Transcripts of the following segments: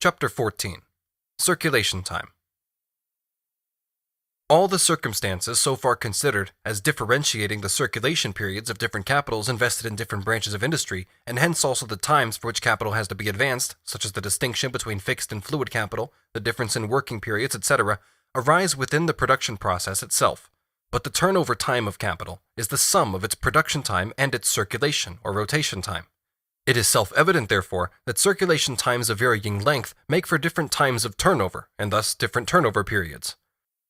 Chapter 14. Circulation Time. All the circumstances so far considered as differentiating the circulation periods of different capitals invested in different branches of industry, and hence also the times for which capital has to be advanced, such as the distinction between fixed and fluid capital, the difference in working periods, etc., arise within the production process itself. But the turnover time of capital is the sum of its production time and its circulation or rotation time. It is self-evident, therefore, that circulation times of varying length make for different times of turnover, and thus different turnover periods.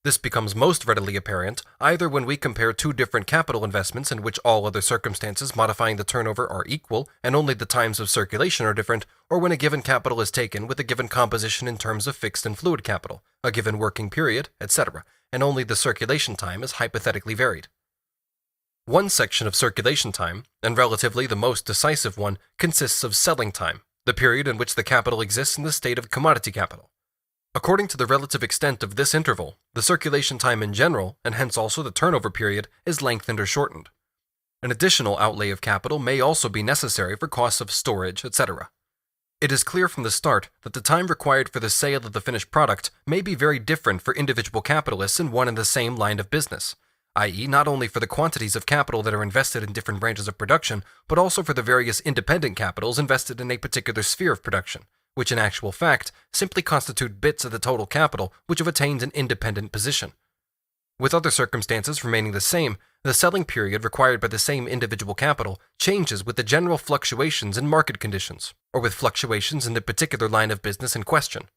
This becomes most readily apparent either when we compare two different capital investments in which all other circumstances modifying the turnover are equal and only the times of circulation are different, or when a given capital is taken with a given composition in terms of fixed and fluid capital, a given working period, etc., and only the circulation time is hypothetically varied. One section of circulation time, and relatively the most decisive one, consists of selling time, the period in which the capital exists in the state of commodity capital. According to the relative extent of this interval, the circulation time in general, and hence also the turnover period, is lengthened or shortened. An additional outlay of capital may also be necessary for costs of storage, etc. It is clear from the start that the time required for the sale of the finished product may be very different for individual capitalists in one and the same line of business, i.e., not only for the quantities of capital that are invested in different branches of production, but also for the various independent capitals invested in a particular sphere of production, which in actual fact simply constitute bits of the total capital which have attained an independent position. With other circumstances remaining the same, the selling period required by the same individual capital changes with the general fluctuations in market conditions, or with fluctuations in the particular line of business in question.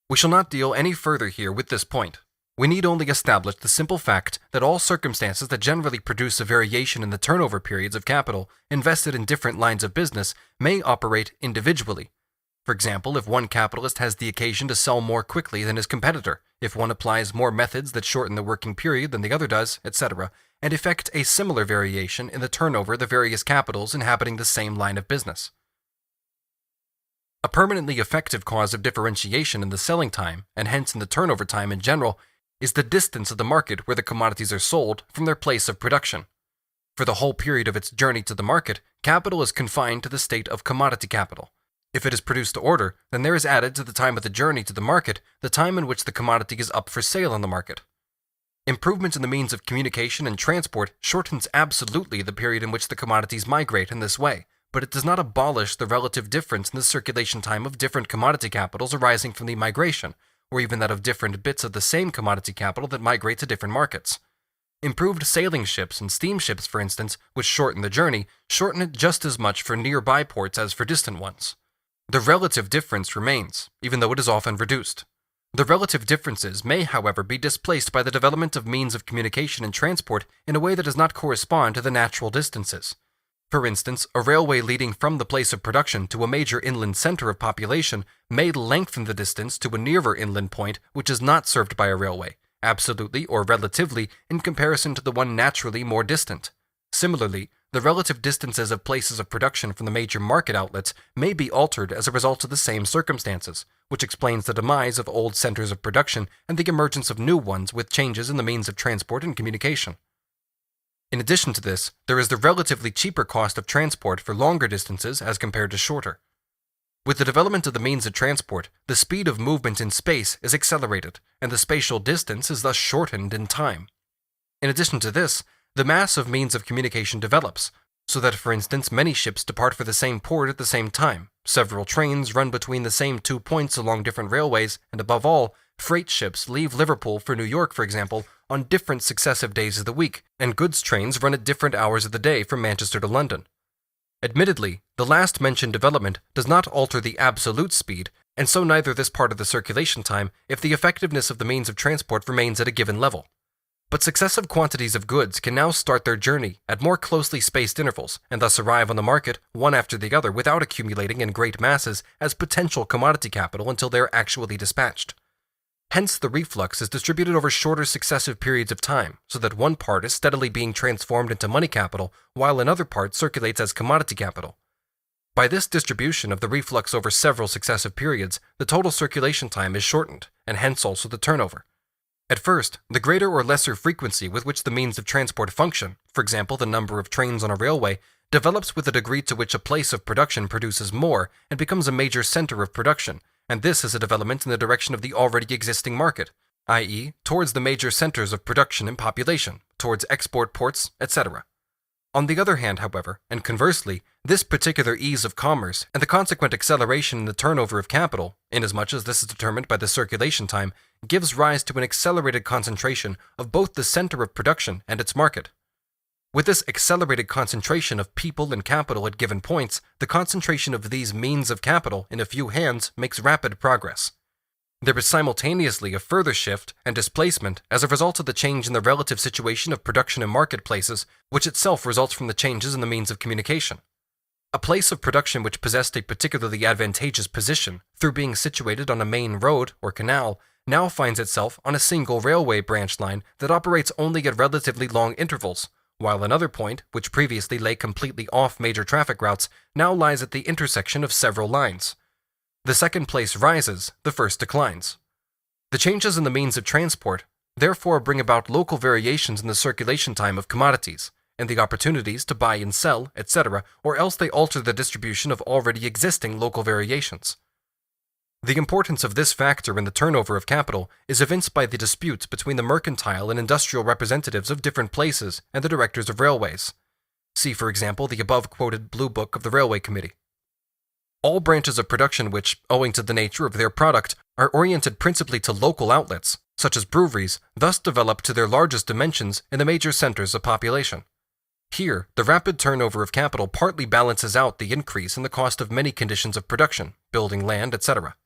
We shall not deal any further here with this point. We need only establish the simple fact that all circumstances that generally produce a variation in the turnover periods of capital invested in different lines of business may operate individually. For example, if one capitalist has the occasion to sell more quickly than his competitor, if one applies more methods that shorten the working period than the other does, etc., and effect a similar variation in the turnover of the various capitals inhabiting the same line of business. A permanently effective cause of differentiation in the selling time, and hence in the turnover time in general, is the distance of the market where the commodities are sold from their place of production. For the whole period of its journey to the market, capital is confined to the state of commodity capital. If it is produced to order, then there is added to the time of the journey to the market the time in which the commodity is up for sale on the market. Improvement in the means of communication and transport shortens absolutely the period in which the commodities migrate in this way, but it does not abolish the relative difference in the circulation time of different commodity capitals arising from the migration, or even that of different bits of the same commodity capital that migrate to different markets. Improved sailing ships and steamships, for instance, which shorten the journey, shorten it just as much for nearby ports as for distant ones. The relative difference remains, even though it is often reduced. The relative differences may, however, be displaced by the development of means of communication and transport in a way that does not correspond to the natural distances. For instance, a railway leading from the place of production to a major inland center of population may lengthen the distance to a nearer inland point which is not served by a railway, absolutely or relatively, in comparison to the one naturally more distant. Similarly, the relative distances of places of production from the major market outlets may be altered as a result of the same circumstances, which explains the demise of old centers of production and the emergence of new ones with changes in the means of transport and communication. In addition to this, there is the relatively cheaper cost of transport for longer distances as compared to shorter. With the development of the means of transport, the speed of movement in space is accelerated, and the spatial distance is thus shortened in time. In addition to this, the mass of means of communication develops, so that, for instance, many ships depart for the same port at the same time, several trains run between the same 2 points along different railways, and above all, freight ships leave Liverpool for New York, for example, on different successive days of the week, and goods trains run at different hours of the day from Manchester to London. Admittedly, the last mentioned development does not alter the absolute speed, and so neither this part of the circulation time if the effectiveness of the means of transport remains at a given level. But successive quantities of goods can now start their journey at more closely spaced intervals, and thus arrive on the market, one after the other, without accumulating in great masses as potential commodity capital until they are actually dispatched. Hence, the reflux is distributed over shorter successive periods of time, so that one part is steadily being transformed into money capital, while another part circulates as commodity capital. By this distribution of the reflux over several successive periods, the total circulation time is shortened, and hence also the turnover. At first, the greater or lesser frequency with which the means of transport function, for example the number of trains on a railway, develops with the degree to which a place of production produces more and becomes a major center of production, and this is a development in the direction of the already existing market, i.e., towards the major centers of production and population, towards export ports, etc. On the other hand, however, and conversely, this particular ease of commerce and the consequent acceleration in the turnover of capital, inasmuch as this is determined by the circulation time, gives rise to an accelerated concentration of both the center of production and its market. With this accelerated concentration of people and capital at given points, the concentration of these means of capital in a few hands makes rapid progress. There is simultaneously a further shift and displacement as a result of the change in the relative situation of production and marketplaces, which itself results from the changes in the means of communication. A place of production which possessed a particularly advantageous position through being situated on a main road or canal now finds itself on a single railway branch line that operates only at relatively long intervals, while another point, which previously lay completely off major traffic routes, now lies at the intersection of several lines. The second place rises, the first declines. The changes in the means of transport therefore bring about local variations in the circulation time of commodities, and the opportunities to buy and sell, etc., or else they alter the distribution of already existing local variations. The importance of this factor in the turnover of capital is evinced by the disputes between the mercantile and industrial representatives of different places and the directors of railways. See, for example, the above-quoted Blue Book of the Railway Committee. All branches of production which, owing to the nature of their product, are oriented principally to local outlets, such as breweries, thus develop to their largest dimensions in the major centers of population. Here, the rapid turnover of capital partly balances out the increase in the cost of many conditions of production, building land, etc.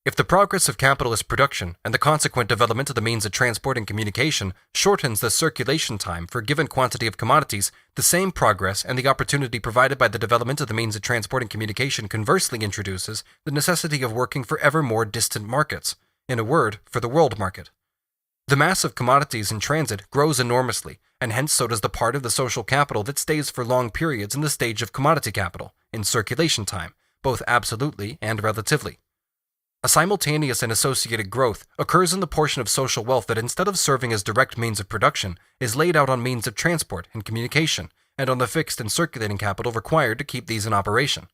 If the progress of capitalist production and the consequent development of the means of transport and communication shortens the circulation time for a given quantity of commodities, the same progress and the opportunity provided by the development of the means of transport and communication conversely introduces the necessity of working for ever more distant markets, in a word, for the world market. The mass of commodities in transit grows enormously, and hence so does the part of the social capital that stays for long periods in the stage of commodity capital, in circulation time, both absolutely and relatively. A simultaneous and associated growth occurs in the portion of social wealth that instead of serving as direct means of production, is laid out on means of transport and communication, and on the fixed and circulating capital required to keep these in operation.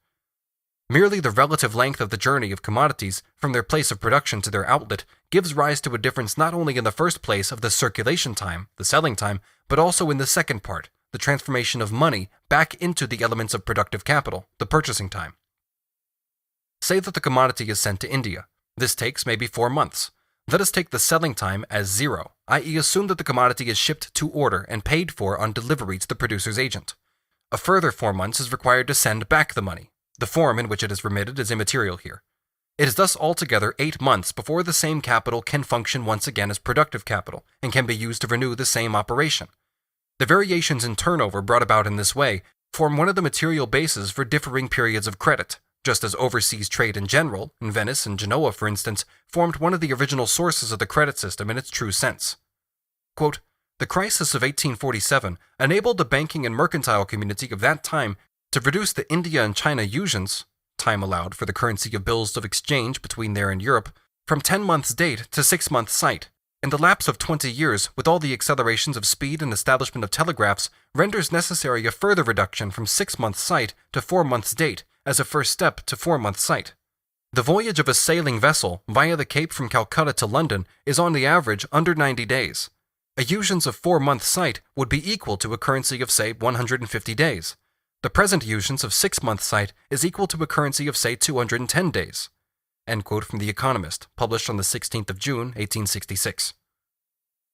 Merely the relative length of the journey of commodities from their place of production to their outlet gives rise to a difference not only in the first place of the circulation time, the selling time, but also in the second part, the transformation of money back into the elements of productive capital, the purchasing time. Say that the commodity is sent to India. This takes maybe 4 months. Let us take the selling time as 0, i.e. assume that the commodity is shipped to order and paid for on delivery to the producer's agent. A further 4 months is required to send back the money. The form in which it is remitted is immaterial here. It is thus altogether 8 months before the same capital can function once again as productive capital and can be used to renew the same operation. The variations in turnover brought about in this way form one of the material bases for differing periods of credit, just as overseas trade in general, in Venice and Genoa for instance, formed one of the original sources of the credit system in its true sense. Quote, "The crisis of 1847 enabled the banking and mercantile community of that time to reduce the India and China usions, time allowed for the currency of bills of exchange between there and Europe, from 10 months' date to 6 months' sight. In the lapse of 20 years, with all the accelerations of speed and establishment of telegraphs, renders necessary a further reduction from 6 months' sight to 4 months' date, as a first step to 4 months' sight. The voyage of a sailing vessel via the Cape from Calcutta to London is on the average under 90 days. A usions of 4 months' sight would be equal to a currency of, say, 150 days. The present usions of 6 months' sight is equal to a currency of, say, 210 days." End quote from The Economist, published on the 16th of June, 1866.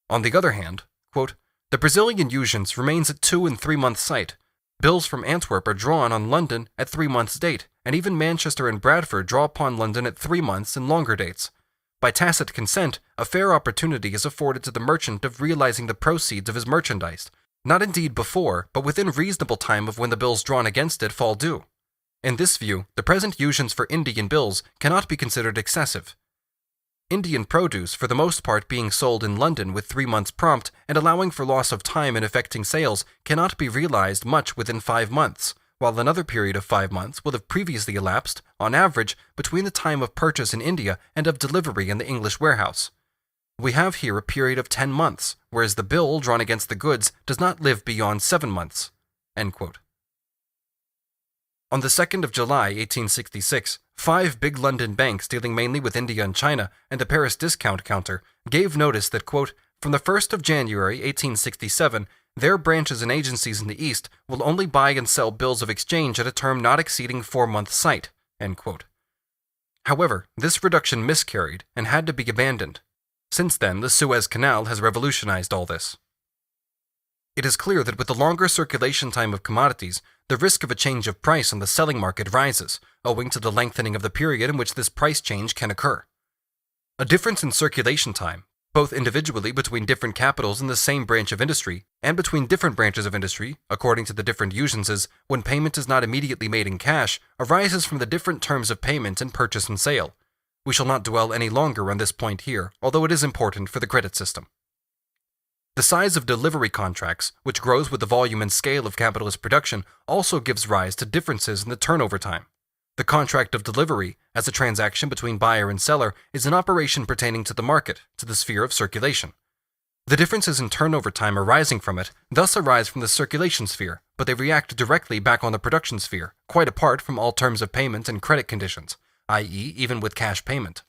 On the other hand, quote, "The Brazilian usions remains at 2 and 3 months' sight. Bills from Antwerp are drawn on London at 3 months' date, and even Manchester and Bradford draw upon London at 3 months and longer dates. By tacit consent, a fair opportunity is afforded to the merchant of realizing the proceeds of his merchandise, not indeed before, but within reasonable time of when the bills drawn against it fall due. In this view, the present usions for Indian bills cannot be considered excessive. Indian produce, for the most part being sold in London with 3 months prompt and allowing for loss of time in effecting sales, cannot be realized much within 5 months, while another period of 5 months will have previously elapsed, on average, between the time of purchase in India and of delivery in the English warehouse. We have here a period of 10 months, whereas the bill drawn against the goods does not live beyond 7 months." End quote. On the 2nd of July, 1866, 5 big London banks dealing mainly with India and China and the Paris discount counter gave notice that, quote, from the 1st of January 1867, their branches and agencies in the East will only buy and sell bills of exchange at a term not exceeding 4-month sight, end quote. However, this reduction miscarried and had to be abandoned. Since then, the Suez Canal has revolutionized all this. It is clear that with the longer circulation time of commodities, the risk of a change of price on the selling market rises, owing to the lengthening of the period in which this price change can occur. A difference in circulation time, both individually between different capitals in the same branch of industry, and between different branches of industry, according to the different usances, when payment is not immediately made in cash, arises from the different terms of payment in purchase and sale. We shall not dwell any longer on this point here, although it is important for the credit system. The size of delivery contracts, which grows with the volume and scale of capitalist production, also gives rise to differences in the turnover time. The contract of delivery, as a transaction between buyer and seller, is an operation pertaining to the market, to the sphere of circulation. The differences in turnover time arising from it thus arise from the circulation sphere, but they react directly back on the production sphere, quite apart from all terms of payment and credit conditions, i.e., even with cash payment.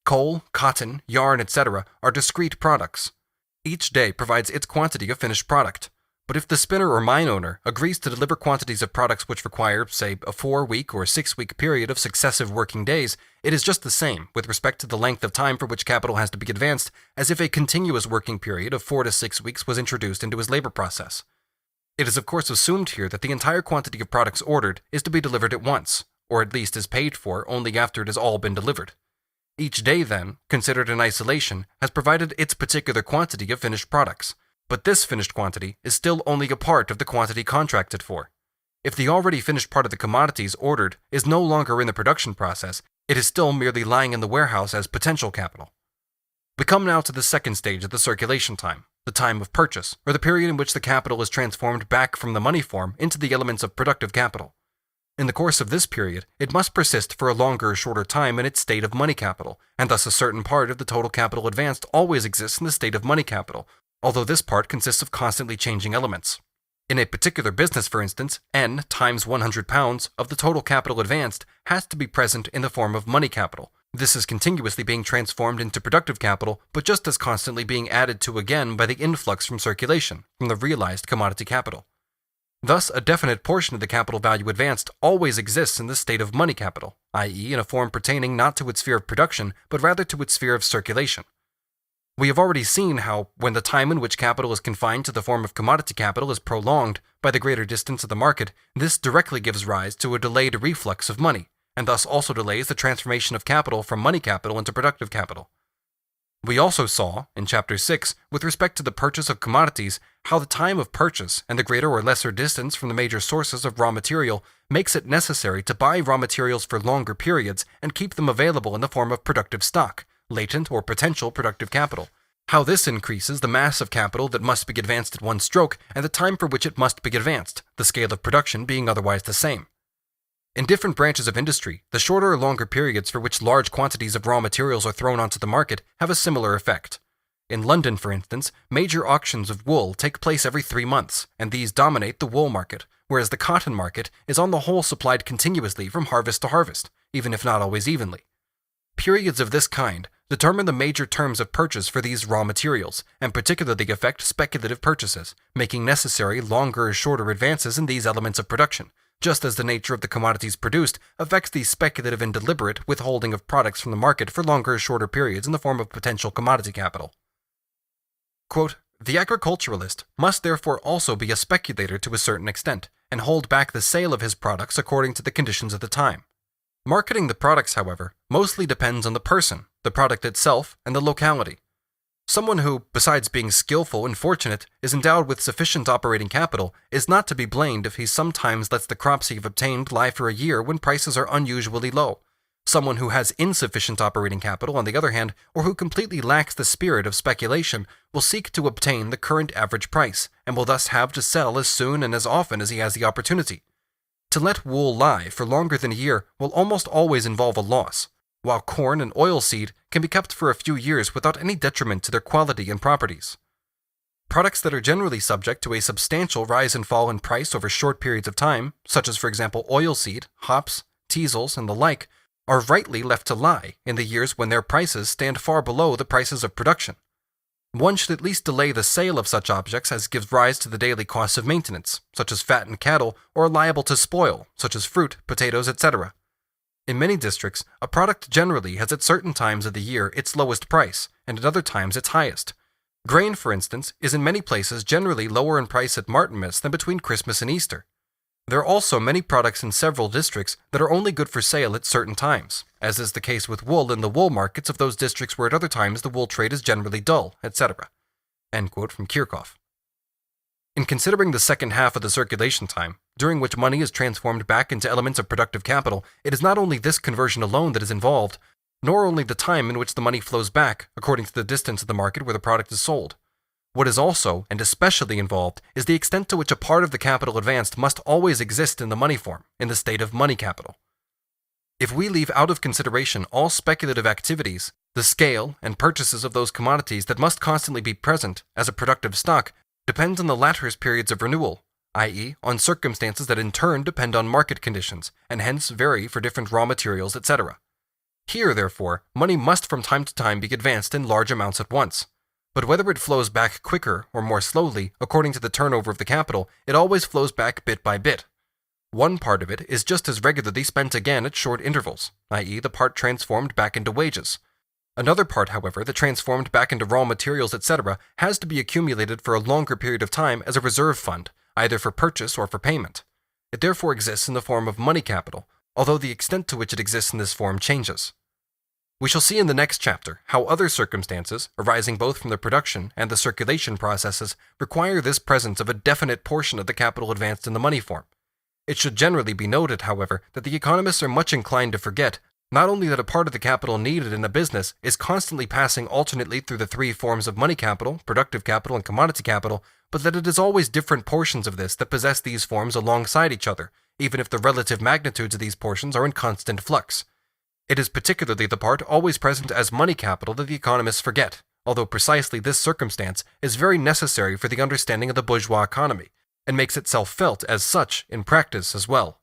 Coal, cotton, yarn, etc. are discrete products. Each day provides its quantity of finished product. But if the spinner or mine owner agrees to deliver quantities of products which require, say, a 4-week or 6-week period of successive working days, it is just the same with respect to the length of time for which capital has to be advanced as if a continuous working period of 4 to 6 weeks was introduced into his labor process. It is of course assumed here that the entire quantity of products ordered is to be delivered at once, or at least is paid for only after it has all been delivered. Each day, then, considered in isolation, has provided its particular quantity of finished products, but this finished quantity is still only a part of the quantity contracted for. If the already finished part of the commodities ordered is no longer in the production process, it is still merely lying in the warehouse as potential capital. We come now to the second stage of the circulation time, the time of purchase, or the period in which the capital is transformed back from the money form into the elements of productive capital. In the course of this period, it must persist for a longer or shorter time in its state of money capital, and thus a certain part of the total capital advanced always exists in the state of money capital, although this part consists of constantly changing elements. In a particular business, for instance, N times £100 of the total capital advanced has to be present in the form of money capital. This is continuously being transformed into productive capital, but just as constantly being added to again by the influx from circulation, from the realized commodity capital. Thus, a definite portion of the capital value advanced always exists in the state of money capital, i.e., in a form pertaining not to its sphere of production, but rather to its sphere of circulation. We have already seen how, when the time in which capital is confined to the form of commodity capital is prolonged by the greater distance of the market, this directly gives rise to a delayed reflux of money, and thus also delays the transformation of capital from money capital into productive capital. We also saw, in Chapter 6, with respect to the purchase of commodities, how the time of purchase and the greater or lesser distance from the major sources of raw material makes it necessary to buy raw materials for longer periods and keep them available in the form of productive stock, latent or potential productive capital. How this increases the mass of capital that must be advanced at one stroke and the time for which it must be advanced, the scale of production being otherwise the same. In different branches of industry, the shorter or longer periods for which large quantities of raw materials are thrown onto the market have a similar effect. In London, for instance, major auctions of wool take place every 3 months, and these dominate the wool market, whereas the cotton market is on the whole supplied continuously from harvest to harvest, even if not always evenly. Periods of this kind determine the major terms of purchase for these raw materials, and particularly affect speculative purchases, making necessary longer or shorter advances in these elements of production, just as the nature of the commodities produced affects the speculative and deliberate withholding of products from the market for longer or shorter periods in the form of potential commodity capital. Quote, the agriculturalist must therefore also be a speculator to a certain extent, and hold back the sale of his products according to the conditions of the time. Marketing the products, however, mostly depends on the person, the product itself, and the locality. Someone who, besides being skillful and fortunate, is endowed with sufficient operating capital is not to be blamed if he sometimes lets the crops he have obtained lie for a year when prices are unusually low. Someone who has insufficient operating capital, on the other hand, or who completely lacks the spirit of speculation, will seek to obtain the current average price, and will thus have to sell as soon and as often as he has the opportunity. To let wool lie for longer than a year will almost always involve a loss, while corn and oilseed can be kept for a few years without any detriment to their quality and properties. Products that are generally subject to a substantial rise and fall in price over short periods of time, such as for example oilseed, hops, teasels, and the like, are rightly left to lie in the years when their prices stand far below the prices of production. One should at least delay the sale of such objects as gives rise to the daily costs of maintenance, such as fattened cattle, or are liable to spoil, such as fruit, potatoes, etc. In many districts, a product generally has at certain times of the year its lowest price, and at other times its highest. Grain, for instance, is in many places generally lower in price at Martinmas than between Christmas and Easter. There are also many products in several districts that are only good for sale at certain times, as is the case with wool in the wool markets of those districts where at other times the wool trade is generally dull, etc. End quote from Kirchhoff. In considering the second half of the circulation time, during which money is transformed back into elements of productive capital, it is not only this conversion alone that is involved, nor only the time in which the money flows back according to the distance of the market where the product is sold. What is also, and especially involved, is the extent to which a part of the capital advanced must always exist in the money form, in the state of money capital. If we leave out of consideration all speculative activities, the scale and purchases of those commodities that must constantly be present as a productive stock depends on the latter's periods of renewal, i.e., on circumstances that in turn depend on market conditions, and hence vary for different raw materials, etc. Here, therefore, money must from time to time be advanced in large amounts at once. But whether it flows back quicker or more slowly, according to the turnover of the capital, it always flows back bit by bit. One part of it is just as regularly spent again at short intervals, i.e., the part transformed back into wages. Another part, however, that transformed back into raw materials, etc., has to be accumulated for a longer period of time as a reserve fund, either for purchase or for payment. It therefore exists in the form of money capital, although the extent to which it exists in this form changes. We shall see in the next chapter how other circumstances, arising both from the production and the circulation processes, require this presence of a definite portion of the capital advanced in the money form. It should generally be noted, however, that the economists are much inclined to forget not only that a part of the capital needed in a business is constantly passing alternately through the three forms of money capital, productive capital, and commodity capital, but that it is always different portions of this that possess these forms alongside each other, even if the relative magnitudes of these portions are in constant flux. It is particularly the part always present as money capital that the economists forget, although precisely this circumstance is very necessary for the understanding of the bourgeois economy, and makes itself felt as such in practice as well.